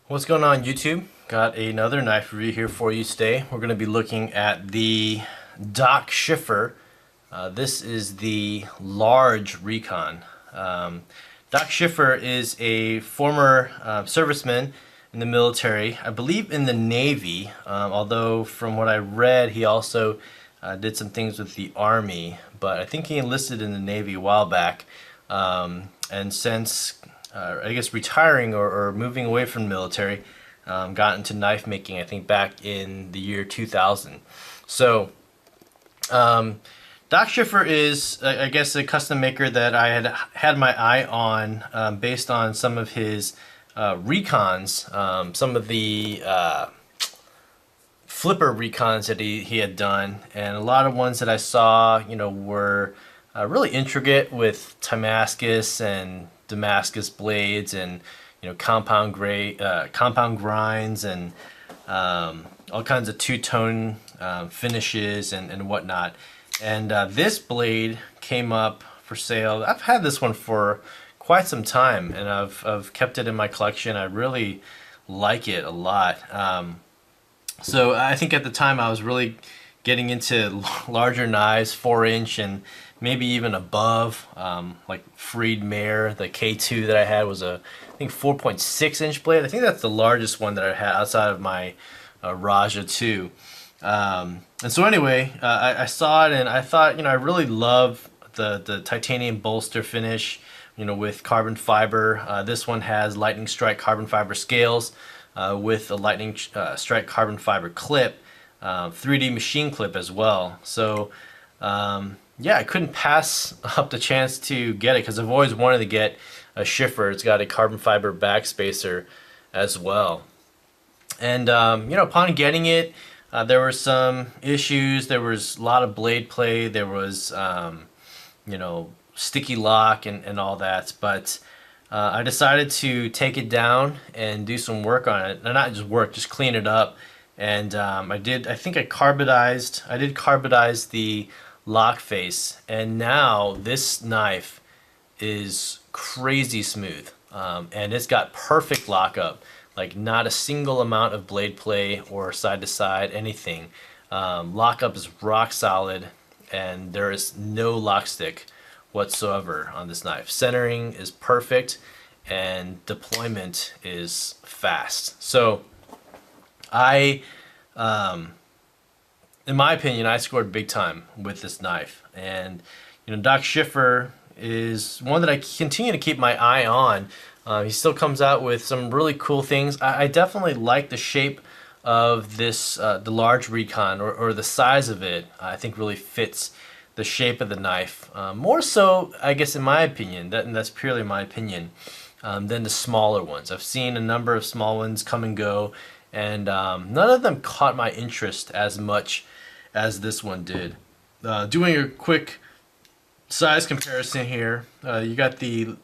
What's going on YouTube? Got another knife review here for you today. We're going to be looking at the Shiffer. This is the large Recon. Doc Shiffer is a former serviceman in the military, I believe in the Navy, although from what I read he also did some things with the Army, but I think he enlisted in the Navy a while back, and since I guess retiring or moving away from the military, got into knife making, I think back in the year 2000. So Doc Shiffer is, I guess, a custom maker that I had my eye on, based on some of his recons, some of the flipper recons that he had done, and a lot of ones that I saw, were really intricate with Damascus and Damascus blades, and compound grinds, and all kinds of two-tone finishes and whatnot. And this blade came up for sale. I've had this one for quite some time, and I've kept it in my collection. I really like it a lot. So I think at the time I was really getting into larger knives, 4-inch and maybe even above, like Freed Mare. The K2 that I had was I think 4.6-inch blade. I think that's the largest one that I had outside of my Raja 2. And so anyway, I saw it and I thought, I really love the titanium bolster finish, with carbon fiber. This one has lightning strike carbon fiber scales with a lightning strike carbon fiber clip, 3D machine clip as well. So yeah, I couldn't pass up the chance to get it because I've always wanted to get a Shiffer. It's got a carbon fiber backspacer as well. And upon getting it, there were some issues. There was a lot of blade play. There was sticky lock and all that. But I decided to take it down and do some work on it. And not just work, just clean it up. And I did carbonize the lock face, and now this knife is crazy smooth, and it's got perfect lockup, like not a single amount of blade play or side to side anything. Lockup is rock solid, and there is no lock stick whatsoever on this knife. Centering is perfect, and deployment is fast. So in my opinion, I scored big time with this knife. And Doc Shiffer is one that I continue to keep my eye on. He still comes out with some really cool things. I definitely like the shape of this, the large Recon, or the size of it. I think really fits the shape of the knife. More so, I guess, in my opinion, and that's purely my opinion, than the smaller ones. I've seen a number of small ones come and go, and none of them caught my interest as much as this one did. Doing a quick size comparison here, you got the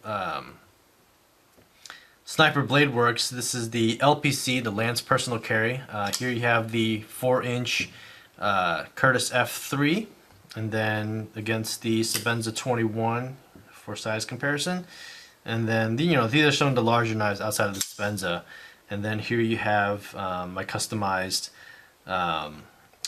Sniper Blade Works. This is the LPC, the Lance Personal Carry. Here you have the 4-inch Curtis F3, and then against the Sebenza 21 for size comparison. And then these are some of the larger knives outside of the Sebenza. And then here you have my customized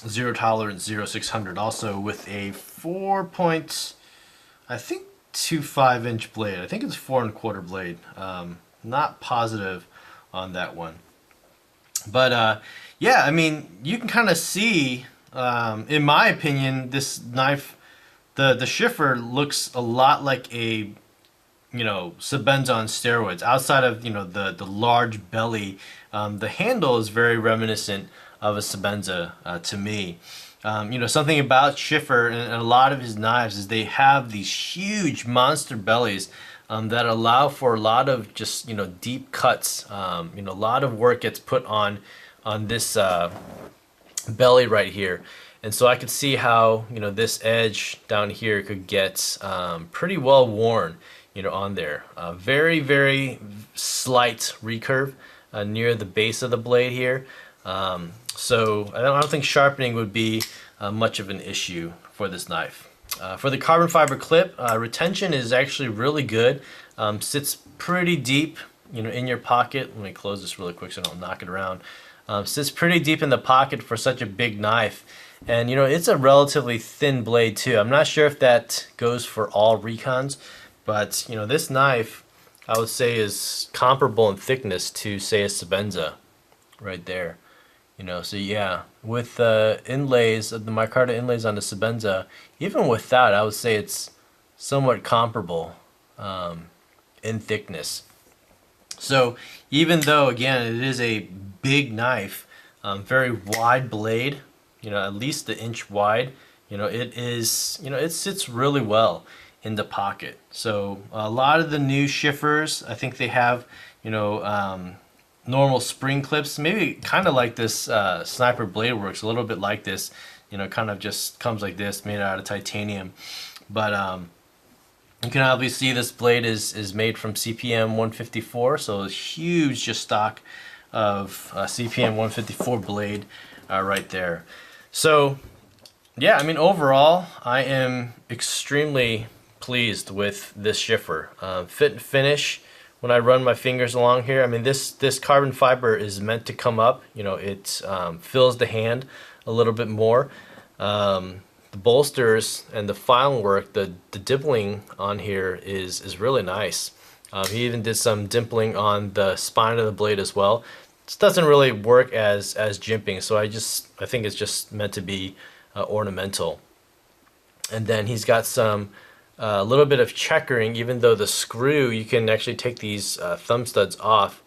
Zero Tolerance 0600, also with a 4.25-inch blade. I think it's 4 1/4 blade. Not positive on that one. But yeah, I mean, you can kind of see, in my opinion, this knife, the Shiffer looks a lot like a Sebenza on steroids. Outside of the large belly, the handle is very reminiscent of a Sebenza to me. Something about Shiffer and a lot of his knives is they have these huge monster bellies that allow for a lot of just deep cuts. A lot of work gets put on this belly right here, and so I could see how this edge down here could get pretty well worn on there. Very, very slight recurve near the base of the blade here. So I don't think sharpening would be much of an issue for this knife. For the carbon fiber clip, retention is actually really good. Sits pretty deep in your pocket. Let me close this really quick so I don't knock it around. Sits pretty deep in the pocket for such a big knife. And it's a relatively thin blade too. I'm not sure if that goes for all Recons, but this knife I would say is comparable in thickness to, say, a Sebenza right there. So yeah, with the inlays, the micarta inlays on the Sebenza, even with that, I would say it's somewhat comparable in thickness. So even though, again, it is a big knife, very wide blade, at least an inch wide, it is, it sits really well in the pocket. So a lot of the new Shiffers, I think they have, normal spring clips, maybe kind of like this Sniper Blade Works, a little bit like this, kind of just comes like this, made out of titanium. But you can obviously see this blade is made from CPM 154, so a huge just stock of CPM 154 blade right there. So yeah, I mean, overall, I am extremely pleased with this Shiffer. Fit and finish, when I run my fingers along here, I mean, this carbon fiber is meant to come up. It fills the hand a little bit more. The bolsters and the filing work, the dimpling on here is really nice. He even did some dimpling on the spine of the blade as well. This doesn't really work as jimping, so I think it's just meant to be ornamental. And then he's got some a little bit of checkering, even though the screw, you can actually take these thumb studs off,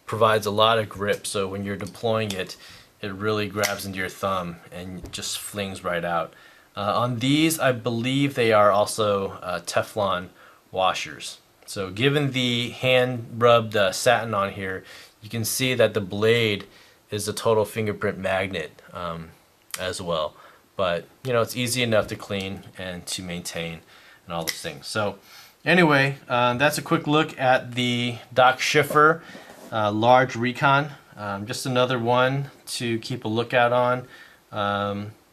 provides a lot of grip. So when you're deploying it, it really grabs into your thumb and just flings right out. On these, I believe they are also Teflon washers. So given the hand rubbed satin on here, you can see that the blade is a total fingerprint magnet as well. But it's easy enough to clean and to maintain and all those things. So anyway, that's a quick look at the Doc Shiffer large Recon. Just another one to keep a lookout on.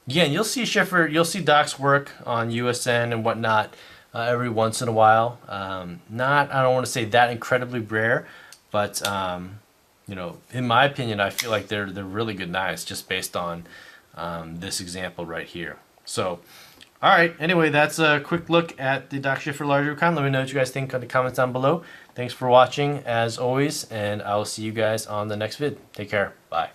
Again, you'll see Doc's work on USN and whatnot every once in a while. I don't want to say that incredibly rare, but in my opinion, I feel like they're really good knives just based on this example right here. So, all right. Anyway, that's a quick look at the Doc Shiffer large Recon. Let me know what you guys think in the comments down below. Thanks for watching, as always, and I will see you guys on the next vid. Take care. Bye.